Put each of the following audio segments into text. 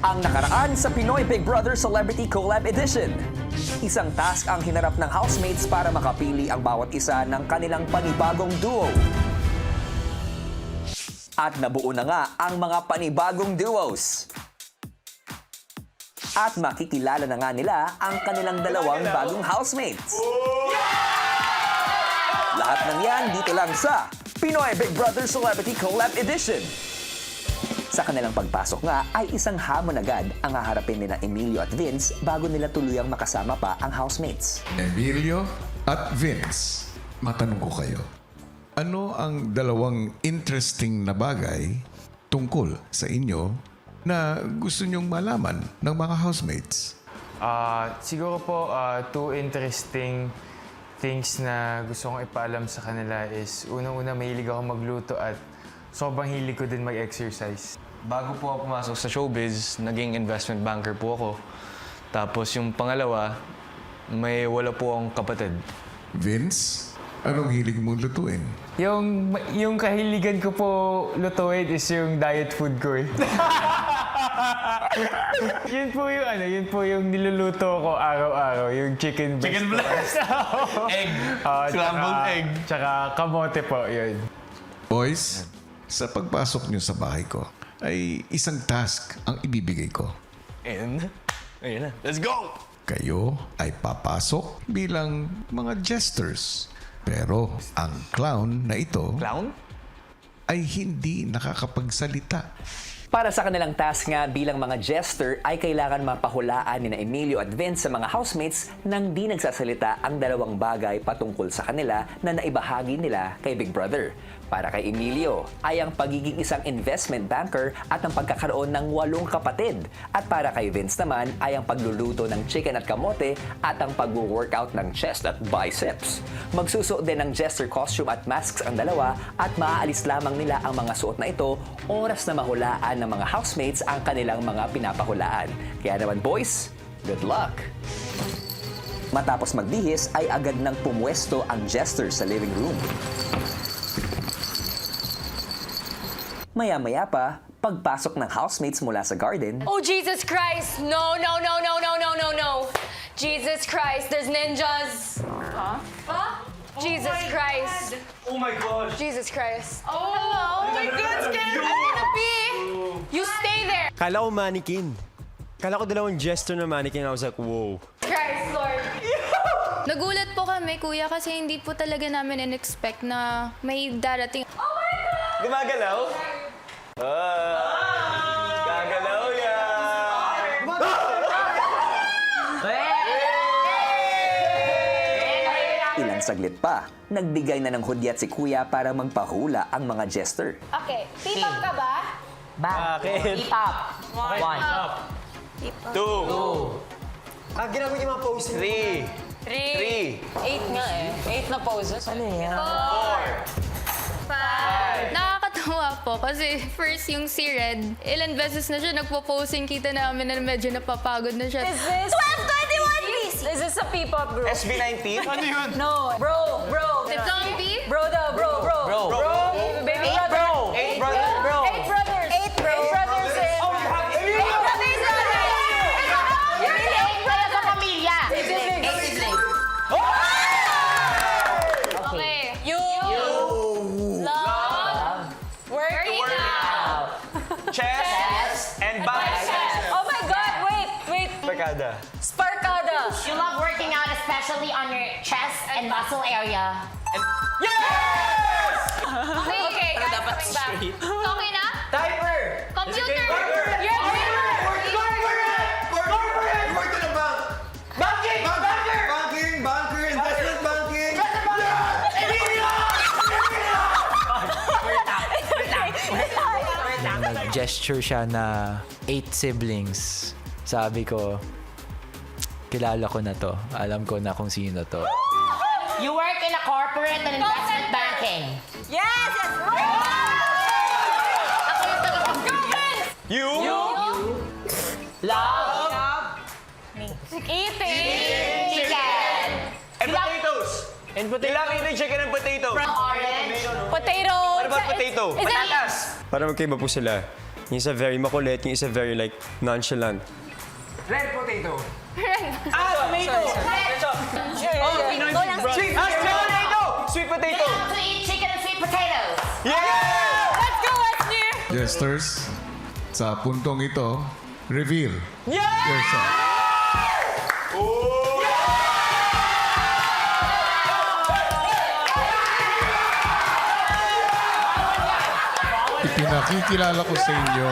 Ang nakaraan sa Pinoy Big Brother Celebrity Collab Edition. Isang task ang hinarap ng housemates para makapili ang bawat isa ng kanilang panibagong duo. At nabuo na nga ang mga panibagong duos. At makikilala na nga nila ang kanilang dalawang bagong housemates. Lahat ng yan dito lang sa Pinoy Big Brother Celebrity Collab Edition. Sa kanilang pagpasok nga ay isang hamon agad ang haharapin nila Emilio at Vince bago nila tuluyang makasama pa ang housemates. Emilio at Vince, matanong ko kayo. Ano ang dalawang interesting na bagay tungkol sa inyo na gusto nyong malaman ng mga housemates? Siguro po, two interesting things na gusto kong ipaalam sa kanila is unang-una, mahilig ako magluto at sobrang hilig ko din mag-exercise. Bago po ako pumasok sa showbiz, naging investment banker po ako. Tapos yung pangalawa, wala po akong kapatid. Vince, anong hilig mong lutuin? Yung kahiligan ko po lutuin is yung diet food ko eh. yun po yung niluluto ko araw-araw, yung chicken breast. Chicken breast! Egg! Scrambled egg! Tsaka kamote po, yun. Boys, sa pagpasok nyo sa bahay ko, ay isang task ang ibibigay ko. And, ayun na. Let's go! Kayo ay papasok bilang mga jesters. Pero ang clown na ito Clown? ay hindi nakakapagsalita. Para sa kanilang task nga bilang mga jester ay kailangan mapahulaan ni Emilio at Vince sa mga housemates nang di nagsasalita ang dalawang bagay patungkol sa kanila na naibahagi nila kay Big Brother. Para kay Emilio ay ang pagiging isang investment banker at ang pagkakaroon ng 8 kapatid. At para kay Vince naman ay ang pagluluto ng chicken at kamote at ang pag-workout ng chest at biceps. Magsusuot din ng jester costume at masks ang dalawa at maaalis lamang nila ang mga suot na ito oras na mahulaan ng mga housemates ang kanilang mga pinapahulaan. Kaya naman boys, good luck! Matapos magbihis ay agad nang pumwesto ang jester sa living room. Maya-maya pa, pagpasok ng housemates mula sa garden, Oh, Jesus Christ! No, no, no, no, no, no, no, no! Jesus Christ, there's ninjas! Huh? Jesus Christ! Oh my gosh! Jesus Christ! Oh my God, scared! You stay there! Kala ko mannequin. Kala ko dalawang jester na mannequin. I was like, whoa. Christ, Lord! Nagulat po kami, kuya, kasi hindi po talaga namin in-expect na may darating. Gumagalaw? Gagalaw yan! ilang saglit pa, nagbigay na ng hudyat si Kuya para magpahula ang mga jester. Okay, P-pop ka ba? Bakit? P-pop. One. Two. Ginagawa niyo mga poses. Three. 8 nga eh. 8 na poses. Ano yan? Nakakatawa po kasi first yung si Red, ilan beses na siya nagpo-posing, kita namin na medyo napapagod na siya. Is this... 12:21, please! Is this a P-pop group? SB19? Ano yun? No. Bro. The zombie? Bro. Baby brother. Eight brothers, bro. 8 brothers. 8 brothers is... Oh, you have eight Eight brothers is... You're the 8 brothers sa pamilya. 8 siblings. Okay. You love working out. Chest and biceps. Oh my God, wait. Barkada. Sparkada. You love working out, especially on your chest and muscle area. Okay, guys, coming back. Okay na? Diaper. Computer! You're Banker, investment banking. Nag-gesture siya na 8 siblings. Sabi ko, kilala ko na to. Alam ko na kung sino to. You work in a corporate and investment banking. Yes! Ako yung taga-pag- You? Love Eating. chicken. And potatoes. And potato. Kailangan eating chicken and potato. Orange. Potato. What about potato? Is it- Patatas. Para magkaiba po sila. Yung isa very makulit, yung isa very like nonchalant. Red potato. Sweet potato. To eat chicken and sweet potatoes. Let's go, Westner! Jesters, sa puntong ito, reveal yourself. Ipinakikilala ko sa inyo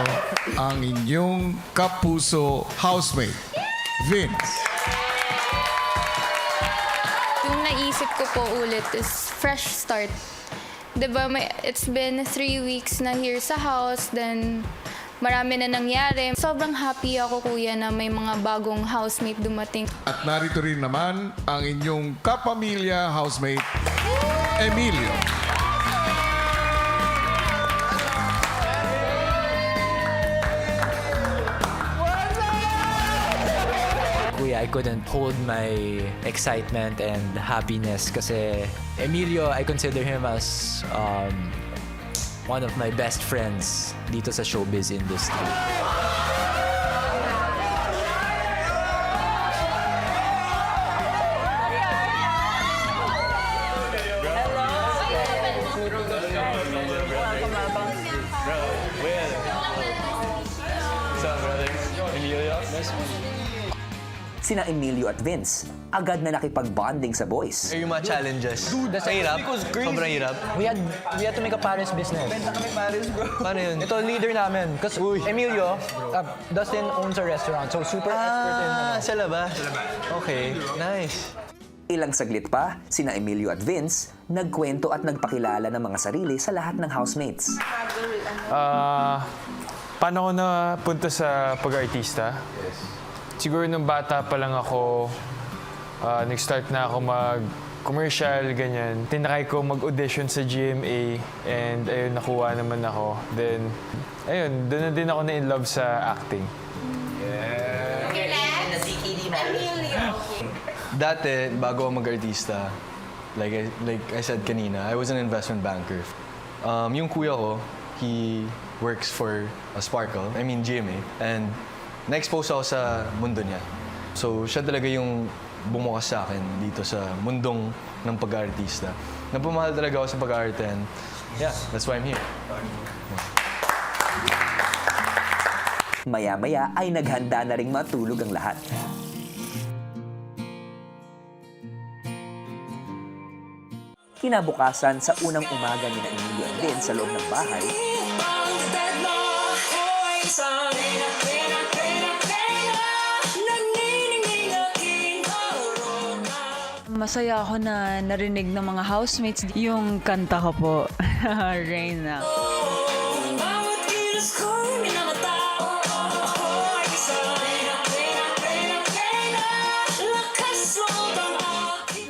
ang inyong kapuso housemate, Vince. Yung naisip ko po ulit is fresh start. Diba, it's been 3 weeks na here sa house, then marami na nangyari. Sobrang happy ako, kuya, na may mga bagong housemate dumating. At narito rin naman ang inyong kapamilya housemate, Emilio. Kuya, I couldn't hold my excitement and happiness kasi Emilio, I consider him as one of my best friends dito sa showbiz industry. Sina Emilio at Vince, agad na nakipag-bonding sa boys. Yung mga challenges. Dude, that's hirap. Sobrang hirap. We had to make a Paris business. Benta kami Paris, bro. Paano yun? Ito, leader namin. Kasi Emilio, Dustin owns a restaurant, so super expert in Sa labas? Okay, nice. Ilang saglit pa, sina Emilio at Vince nagkwento at nagpakilala ng mga sarili sa lahat ng housemates. Paano ko napunta sa pag-artista? Siguro nung bata pa lang ako, nag-start na ako mag-commercial, ganyan. Tinakay ko mag-audition sa GMA and ayun, nakuha naman ako. Then, ayun, doon na din ako na-in-love sa acting. Dati, bago ako mag-artista, like I said kanina, I was an investment banker. Yung kuya ko, he works for Sparkle, I mean GMA, and na-expose ako sa mundo niya. So, siya talaga yung bumukas sa akin dito sa mundong ng pag-aartista. Napamahal talaga ako sa pag-aarte and yeah, that's why I'm here. Maya-maya ay naghanda na ring matulog ang lahat. Kinabukasan sa unang umaga ni Emilio at Vince sa loob ng bahay, Masaya ako na narinig ng mga housemates yung kanta ko po, Reyna.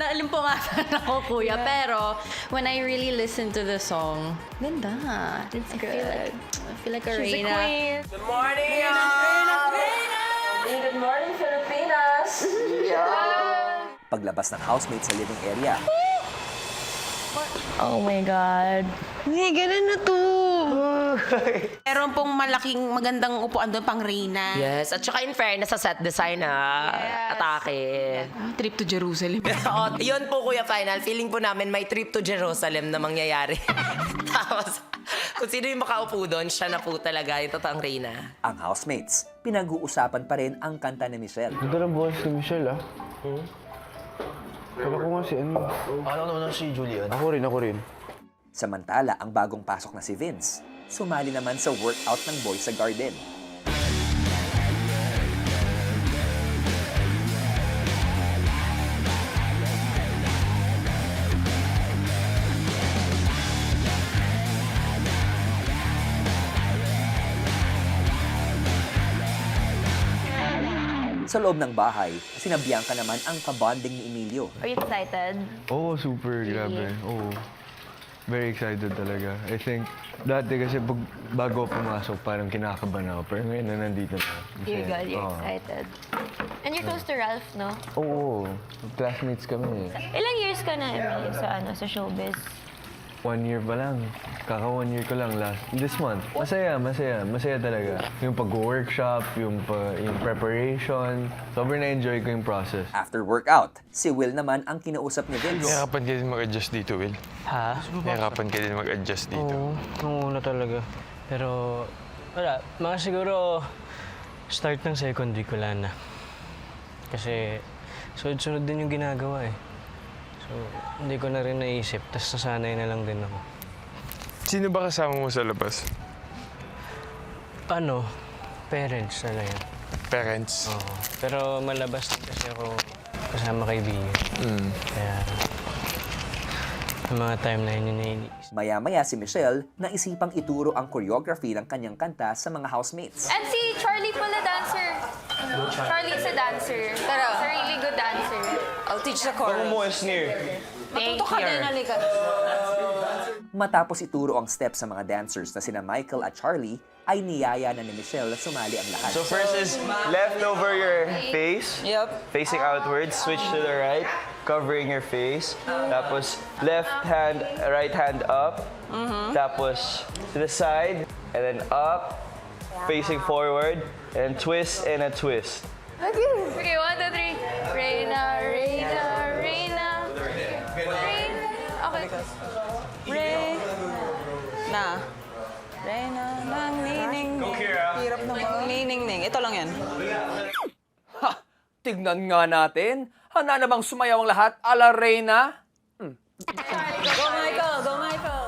Naalimpungatan ako, kuya, pero when I really listen to the song, ganda. It's good. I feel like a She's Reyna. a queen. Good morning, Good morning, Filipinas. paglabas ng housemate sa living area, Oh my God. Hindi, ganun na to. Meron pong malaking magandang upuan doon pang Reyna. Yes, at saka in fairness sa set design atake. Trip to Jerusalem. Oo, yun po Kuya Final, feeling po namin may trip to Jerusalem na mangyayari. Tapos, kung sino yung makaupo doon, siya na po talaga yung totoong Reyna. ang housemates, pinag-uusapan pa rin ang kanta ni Michelle. Ganda ng buhay si Michelle, ah. Kala ko nga si ano. Ano naman si Julian? Ako rin. Samantala, ang bagong pasok na si Vince, sumali naman sa workout ng boys sa garden. Sa loob ng bahay, sinabihan ka naman ang kabonding ni Emilio. Are you excited? Oo, super. Grabe. Oo. Very excited talaga. I think, dati kasi bago pumasok, parang kinakabahan ako. Pero ngayon na nandito na. You're good, you're excited. And you're close to Ralph, no? Oo. Classmates kami eh. Ilang years ka na, Emilio, sa showbiz? 1 year pa lang. Kaka 1 year ko lang this month. Masaya talaga. Yung pag-workshop, yung preparation. Sobrang na-enjoy ko yung process. After workout, si Will naman ang kinausap ni Vince. Nahirapan ka din mag-adjust dito, Will. Ha? Nahirapan ka din mag-adjust dito. Oo, nung una talaga. Pero, wala. Mga siguro, start ng second week, wala na. Kasi, sunod-sunod din yung ginagawa eh. So, hindi ko na rin naisip. Tapos nasanay na lang din ako. Sino ba kasama mo sa labas? Parents na lang yan. Parents? Oo. Pero malabas din kasi ako kasama kaibigan. Kaya, yung mga time na yun yung naiinis. Maya-maya si Michelle naisipang ituro ang choreography ng kanyang kanta sa mga housemates. And si Charlie pala dancer. Charlie's a dancer. Pero, he's a really good dancer. I'll teach the chorus. Matuto ka din, halika. Matapos ituro ang steps sa mga dancers na sina Michael at Charlie, ay niyaya na ni Michelle na sumali ang lahat. So first is left over your face. Yep. Facing outwards. Switch to the right, covering your face. Tapos left hand, right hand up. Tapos to the side, and then up, facing forward, and twist and a twist. Okay, 1, 2, 3. Reina, Reina, Reina. Reina. Okay. Reyna ng niningning. Hirap ng mga niningning. Ito lang yan. Ha! Tignan nga natin. Handa na bang sumayaw ang lahat a la Reyna? Go, Michael! Go, Michael!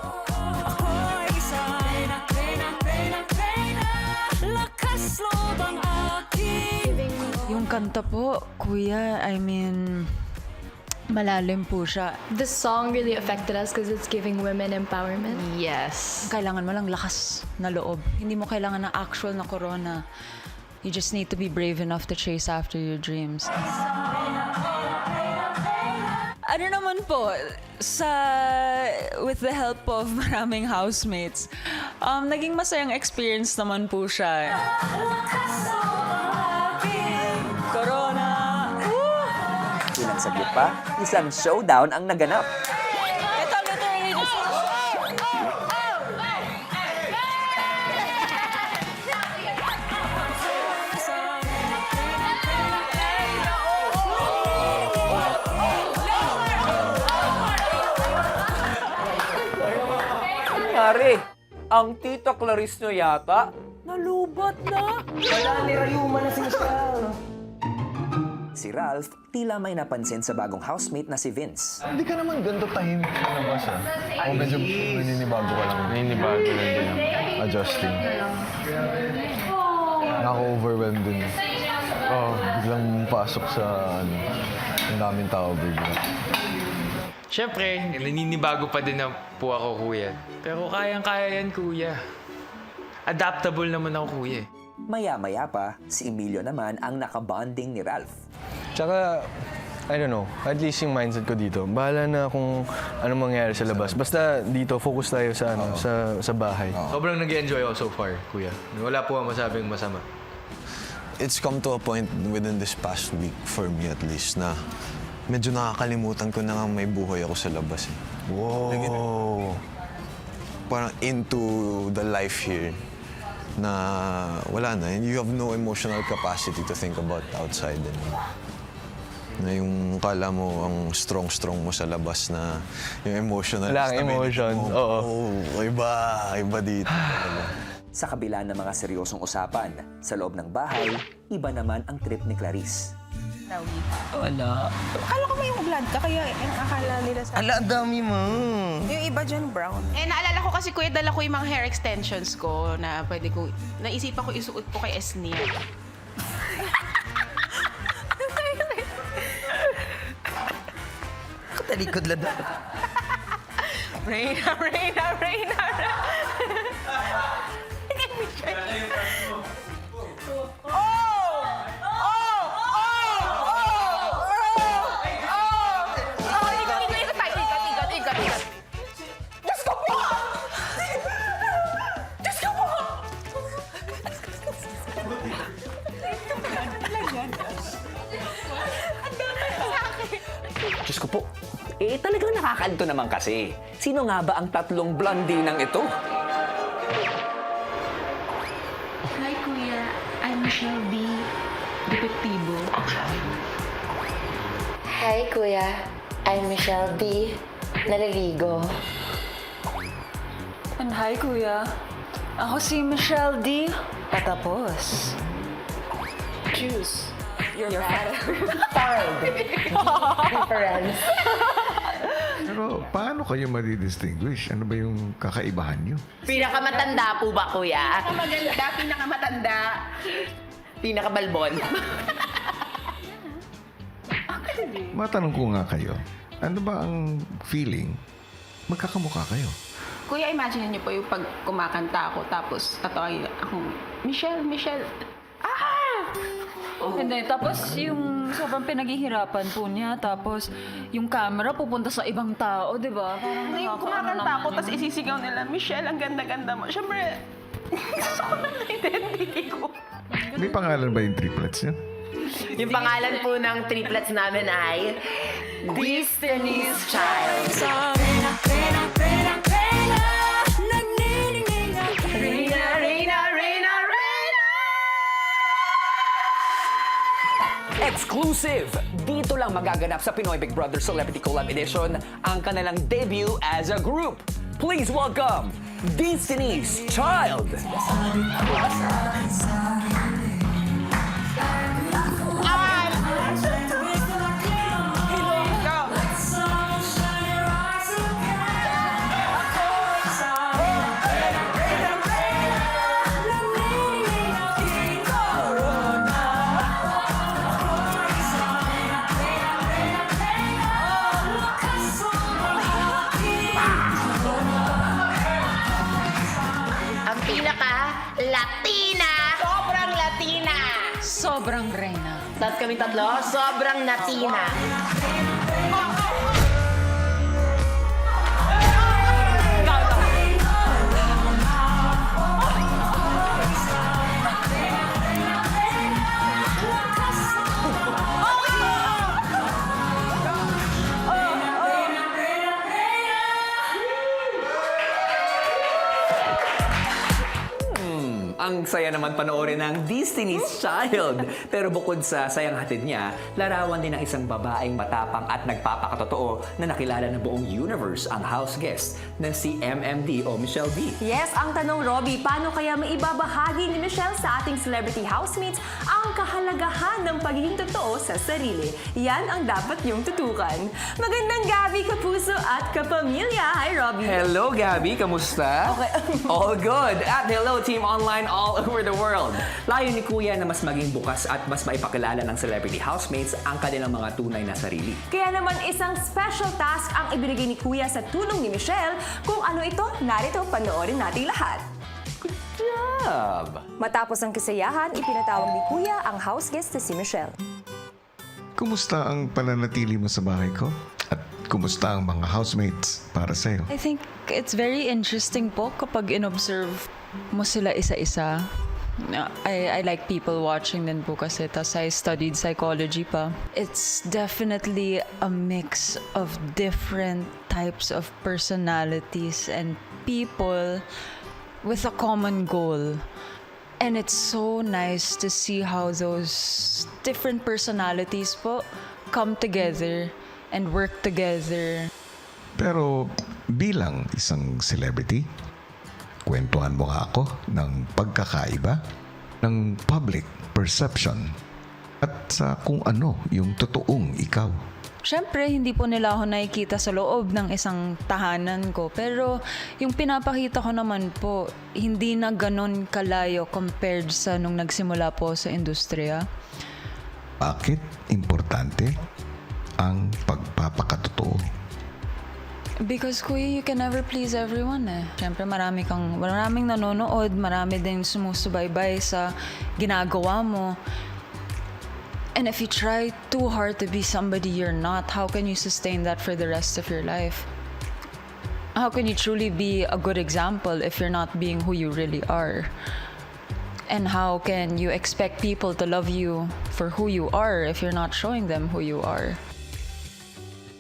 Yung kanta po, kuya, I mean, malalim po siya. The song really affected us because it's giving women empowerment. Yes. Kailangan mo lang lakas na loob. Hindi mo kailangan ng actual na corona. You just need to be brave enough to chase after your dreams. Ano naman po, with the help of maraming housemates, naging masayang experience naman po siya. Corona! Ilang saglit pa, isang showdown ang naganap. Ito, literally just... Nangyari, ang tita Clarice nyo yata, nalubat na. Si Ralph, tila may napansin sa bagong housemate na si Vince. Hindi ka naman ganito tahimik sa labas, ah. O medyo naninibago ka lang. Naninibago lang din ako. Adjusting. Naka-overwhelmed din. Biglang pasok sa, ang daming tao bigla. Siyempre, naninibago pa din na po ako, kuya. Pero kayang-kaya yan, kuya. Adaptable naman ako, kuya. Maya-maya pa, si Emilio naman ang nakabonding ni Ralph. Tsaka, I don't know, at least yung mindset ko dito, bahala na kung ano mangyari sa labas. Basta dito, focus tayo sa, sa bahay. Sobrang nag-enjoy ako so far, kuya. Wala po ang masabing masama. It's come to a point within this past week, for me at least, na medyo nakakalimutan ko na nga may buhay ako sa labas. Eh. Wow! Parang into the life here na wala na. You have no emotional capacity to think about outside anymore. Na yung kala mo ang strong mo sa labas na yung emotional Wala kang stability emotion. mo. Oo. Iba dito. Sa kabila ng mga seryosong usapan, sa loob ng bahay, iba naman ang trip ni Clarice. Wala. Akala ko may blood ka, kaya akala nila sa... Ala, ang dami mo. Yung iba dyan, brown. Eh, naalala ko kasi, kuya, dala ko yung mga hair extensions ko na pwede ko... Naisipan ko isuot ko kay Esnia. Talikod lang. Reyna. Diyos ko po. Talagang nakakalito naman kasi. Sino nga ba ang tatlong blondinang ito? Hi, Kuya. I'm Michelle B. Depektibo. Hi, Kuya. I'm Michelle B. Naliligo. And hi, Kuya. Ako si Michelle D. Patapos. Juice. You're bad. Difference. Pero paano kayo madidistinguish? Ano ba yung kakaibahan nyo? Pinakamatanda po ba, Kuya? Maganda, pinakamatanda. Pinakabalbon. Matanong ko nga kayo, ano ba ang feeling? Magkakamukha kayo. Kuya, imagine niyo po yung pag kumakanta ako, tapos tatawagin akong, Michelle. Hindi, tapos yung sobrang pinaghihirapan po niya, tapos yung camera pupunta sa ibang tao, di ba? Parang Hindi, yung kumakanta ako, tapos isisigaw nila, Michelle, ang ganda-ganda mo. Siyempre, gusto ko na identity ko. May pangalan ba yung triplets niya? Yung pangalan po ng triplets namin ay Destiny's Child. Exclusive! Dito lang magaganap sa Pinoy Big Brother Celebrity Collab Edition ang kanilang debut as a group. Please welcome Destiny's Child! Ang pinaka-Latina. Sobrang Latina. sobrang reyna. Tapos kami tatlo, sobrang Latina. Ang saya naman panoorin ng Destiny's Child. Pero bukod sa sayang hatid niya, larawan din ng isang babaeng matapang at nagpapakatotoo na nakilala ng buong universe ang house guest na si MMD o Michelle B. Yes, ang tanong, Robbie, paano kaya maibabahagi ni Michelle sa ating celebrity housemates ang kahalagahan ng pagiging totoo sa sarili? Yan ang dapat niyong tutukan. Magandang gabi, kapuso at kapamilya. Hi, Robbie. Hello, Gabby. Kamusta? Okay. All good. At hello, Team Online all over the world. Layo ni Kuya na mas maging bukas at mas maipakilala ng celebrity housemates ang kanilang mga tunay na sarili. Kaya naman isang special task ang ibinigay ni Kuya sa tulong ni Michelle. Kung ano ito, narito, panoorin natin lahat. Good job! Matapos ang kasayahan, ipinatawag ni Kuya ang house guest na si Michelle. Kumusta ang pananatili mo sa bahay ko? At kumusta ang mga housemates para sa'yo? I think it's very interesting po kapag in-observe mo sila isa-isa. I like people watching din po kasi, tas I studied psychology pa. It's definitely a mix of different types of personalities and people with a common goal. And it's so nice to see how those different personalities po come together and work together. Pero bilang isang celebrity, kwentuhan mo nga ako ng pagkakaiba ng public perception at sa kung ano yung totoong ikaw. Siyempre, hindi po nila ako nakikita sa loob ng isang tahanan ko. Pero yung pinapakita ko naman po, hindi na ganun kalayo compared sa nung nagsimula po sa industriya. Bakit importante ang pagpapakatotoo? Because kuya, you can never please everyone eh. Siyempre, maraming nanonood, marami din sumusubaybay sa ginagawa mo. And if you try too hard to be somebody you're not, how can you sustain that for the rest of your life? How can you truly be a good example if you're not being who you really are? And how can you expect people to love you for who you are if you're not showing them who you are?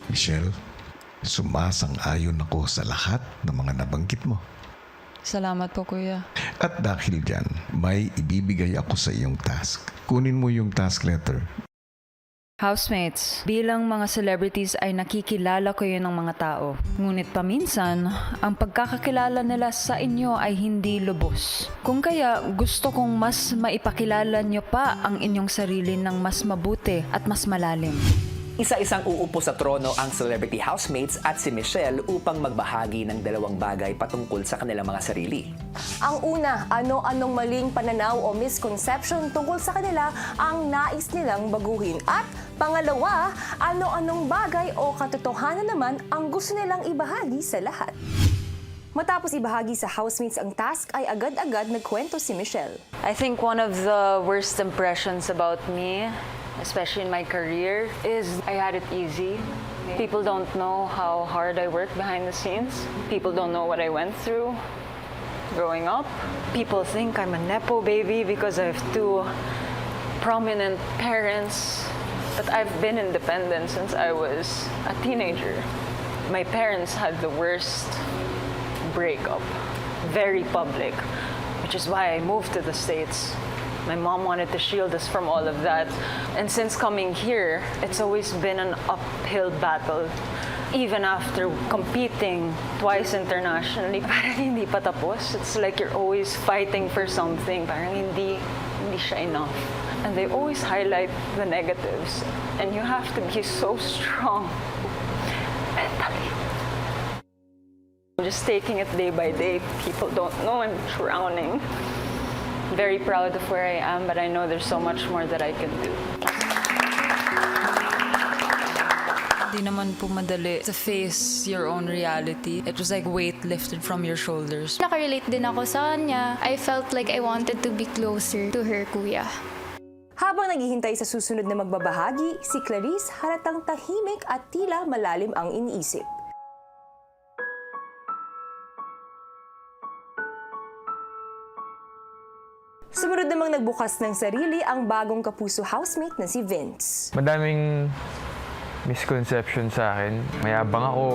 Michelle, Sumasang-ayon ako sa lahat ng mga nabanggit mo. Salamat po, Kuya. At dahil dyan, may ibibigay ako sa iyong task. Kunin mo yung task letter. Housemates, bilang mga celebrities ay nakikilala kayo ng mga tao. Ngunit paminsan, ang pagkakakilala nila sa inyo ay hindi lubos. Kung kaya gusto kong mas maipakilala nyo pa ang inyong sarili ng mas mabuti at mas malalim. Isa-isang uupo sa trono ang celebrity housemates at si Michelle upang magbahagi ng dalawang bagay patungkol sa kanilang mga sarili. Ang una, ano-anong maling pananaw o misconception tungkol sa kanila ang nais nilang baguhin. At pangalawa, ano-anong bagay o katotohanan naman ang gusto nilang ibahagi sa lahat. Matapos ibahagi sa housemates ang task ay agad-agad nagkwento si Michelle. I think one of the worst impressions about me, especially in my career, is I had it easy. People don't know how hard I work behind the scenes. People don't know what I went through growing up. People think I'm a Nepo baby because I have two prominent parents. But I've been independent since I was a teenager. My parents had the worst breakup, very public, which is why I moved to the States. My mom wanted to shield us from all of that. And since coming here, it's always been an uphill battle. Even after competing twice internationally, parang hindi pa tapos. It's like you're always fighting for something. Parang hindi siya enough. And they always highlight the negatives. And you have to be so strong mentally. Just taking it day by day, people don't know I'm drowning. Very proud of where I am, but I know there's so much more that I can do. Di naman po madali to face your own reality. It was like weight lifted from your shoulders. Nakarelate din ako sa kanya. I felt like I wanted to be closer to her, Kuya. Habang naghihintay sa susunod na magbabahagi, si Clarice halatang tahimik at tila malalim ang iniisip. Sumunod namang nagbukas ng sarili ang bagong kapuso housemate na si Vince. Madaming misconception sa akin. Mayabang ako,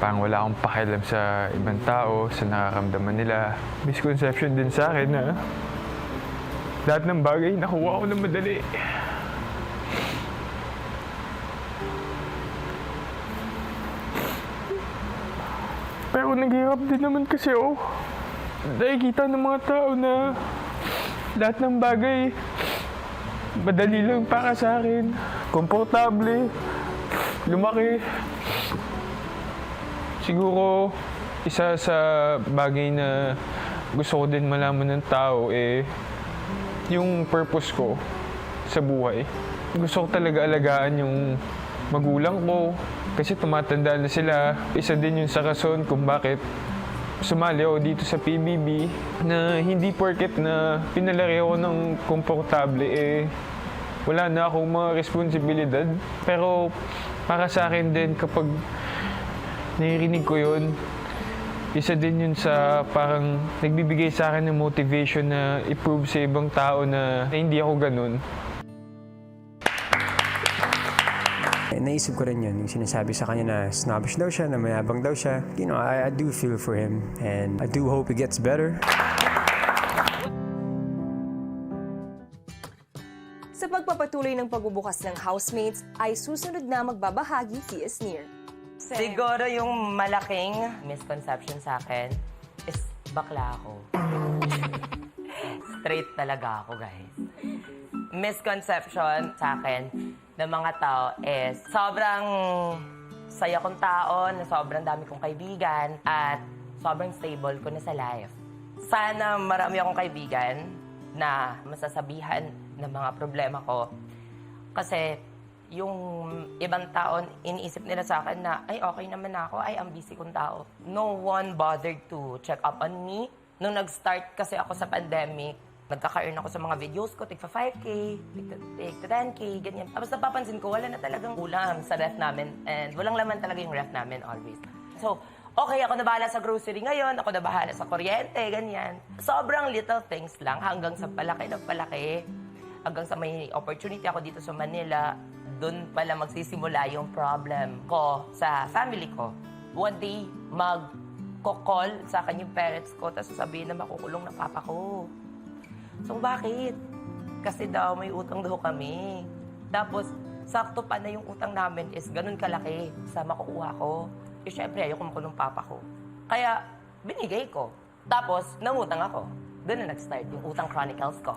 parang wala akong pakialam sa ibang tao, sa nakakamdaman nila. Misconception din sa akin na lahat ng bagay nakuha ko ng madali. Pero naghihirap din naman kasi ako. Nakikita ng mga tao na lahat ng bagay madali lang para sa akin. Komportable, lumaki. Siguro, isa sa bagay na gusto ko din malaman ng tao yung purpose ko sa buhay. Gusto ko talaga alagaan yung magulang ko kasi tumatanda na sila. Isa din yun sa rason kung bakit sumali ako dito sa PBB na hindi porket na pinalaki ako ng komportable wala na akong mga responsibilidad. Pero para sa akin din kapag naririnig ko yun, isa din yun sa parang nagbibigay sa akin ng motivation na i-prove sa ibang tao na hindi ako ganun. Naisip ko rin yun, yung sinasabi sa kanya na snobbish daw siya, na mayabang daw siya. You know, I do feel for him and I do hope he gets better. Sa pagpapatuloy ng pagbubukas ng housemates, ay susunod na magbabahagi si Esnir. Siguro yung malaking misconception sa akin is bakla ako. Straight talaga ako, guys. Misconception sa akin ng mga tao is sobrang saya kong tao, na sobrang dami kong kaibigan, at sobrang stable ko na sa life. Sana marami akong kaibigan na masasabihan ng mga problema ko. Kasi yung ibang tao, iniisip nila sa akin na, ay, okay naman ako, ay, ang busy kong tao. No one bothered to check up on me. Nung nag-start kasi ako sa pandemic, nagkaka-earn ako sa mga videos ko, tigpa 5K, tigpa 10K, ganyan. Tapos napapansin ko, wala na talagang ulam sa ref namin, and walang laman talaga yung ref namin always. So, okay, ako na bahala sa grocery ngayon, ako na bahala sa kuryente, ganyan. Sobrang little things lang hanggang sa palaki ng palaki, hanggang sa may opportunity ako dito sa Manila. doon pala magsisimula yung problem ko sa family ko. One day, mag-call sa akin yung parents ko, tapos sasabihin na makukulong na papa ko. So, bakit? Kasi daw may utang daw kami. Tapos, sakto pa na yung utang namin is ganun kalaki sa makukuha ko. Eh, syempre, ayoko makulong papa ko. Kaya, binigay ko. Tapos, nangutang ako. Doon na nag-start yung utang chronicles ko.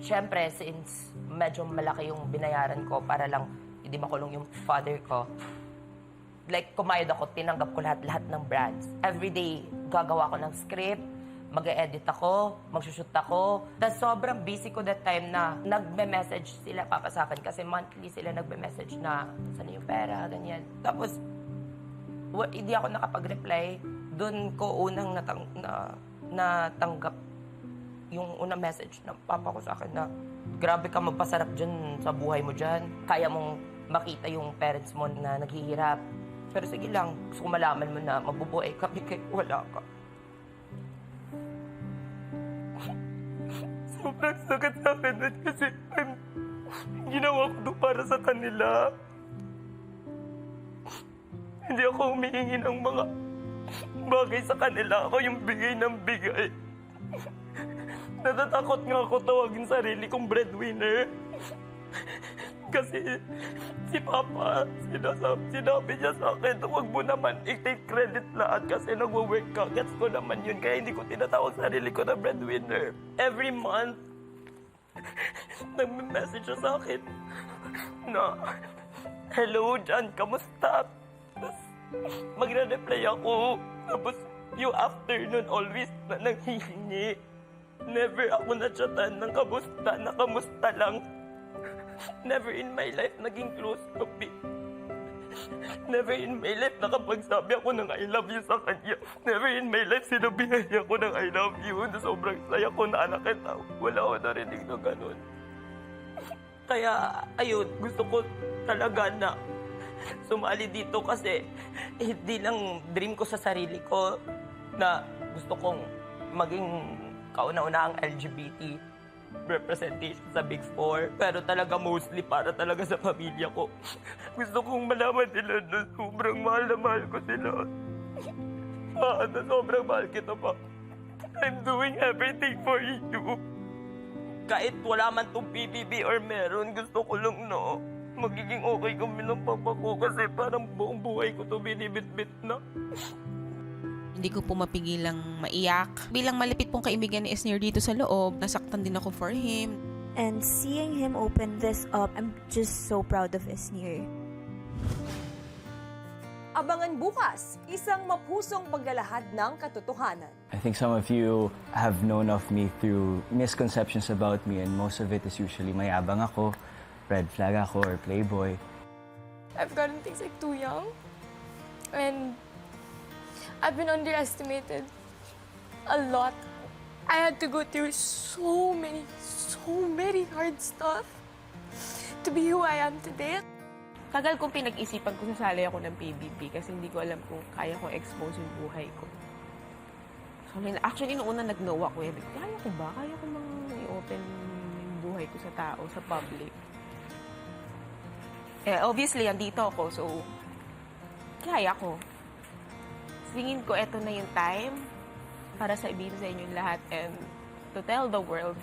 Syempre, since medyo malaki yung binayaran ko para lang hindi makulong yung father ko, like, kumayod ako, tinanggap ko lahat ng brands. Everyday, gagawa ko ng script, mag-edit ako, mag-shoot ako. Tapos sobrang busy ko that time na nagme-message sila papa sa akin kasi monthly sila nagme-message na saan yung pera, ganyan. Tapos, hindi ako nakapag-reply. Doon ko unang natanggap yung unang message ng papa ko sa akin na grabe ka magpasarap dyan sa buhay mo dyan. Kaya mong makita yung parents mo na naghihirap. Pero sige lang, gusto ko malaman mo na mabubuhay kami kahit wala ka. Sobrang sakit sa akin nun kasi ginawa ko doon para sa kanila. Hindi ako humihingi ng mga bagay sa kanila. Ako yung bigay ng bigay. Natatakot nga ako tawagin sarili kong breadwinner. Kasi si Papa, sinabi niya sa akin, huwag mo naman i-take credit lahat kasi nagwo-work ka. Gets ko naman yun, kaya hindi ko tinatawag sarili ko na breadwinner. Every month, nag-message siya sa akin na, hello, John, kamusta? Tapos, magre-reply ako. Tapos, yung afternoon always na nanghihingi. Never ako na-chatan ng kamusta lang. Never in my life naging close to me. Never in my life nakapagsabi ako ng I love you sa kanya. Never in my life sinabihan niya ako ng I love you. Na sobrang saya ko na anak kita. Wala ako narinig na ganun. Kaya, ayun, gusto ko talaga na sumali dito kasi hindi lang dream ko sa sarili ko na gusto kong maging kauna-una ang LGBT representation sa Big Four. Pero talaga mostly para talaga sa pamilya ko. Gusto kong malaman nila na sobrang mahal na mahal ko sila. Na sobrang mahal kita pa. I'm doing everything for you. Kahit wala man tong PBB or meron, gusto ko lang no, magiging okay kami ng papa ko kasi parang buong buhay ko to binibit-bit na. Hindi ko po mapigilang maiyak. Bilang malapit pong kaibigan ni Esnir dito sa loob, nasaktan din ako for him. And seeing him open this up, I'm just so proud of Esnir. Abangan bukas, isang mapusong paglalahad ng katotohanan. I think some of you have known of me through misconceptions about me and most of it is usually mayabang ako, red flag ako, or playboy. I've gotten things like too young and I've been underestimated a lot. I had to go through so many hard stuff to be who I am today. Tagal kong pinag-isipan kung sasali ako ng PBB kasi hindi ko alam kung kaya kong expose yung buhay ko. So, actually, noong una nag-no ako, kaya ko ba? Kaya ko mang i-open yung buhay ko sa tao, sa public? Obviously, andito ako, so kaya ko. Tingin ko, eto na yung time para sabihin sa inyo lahat and to tell the world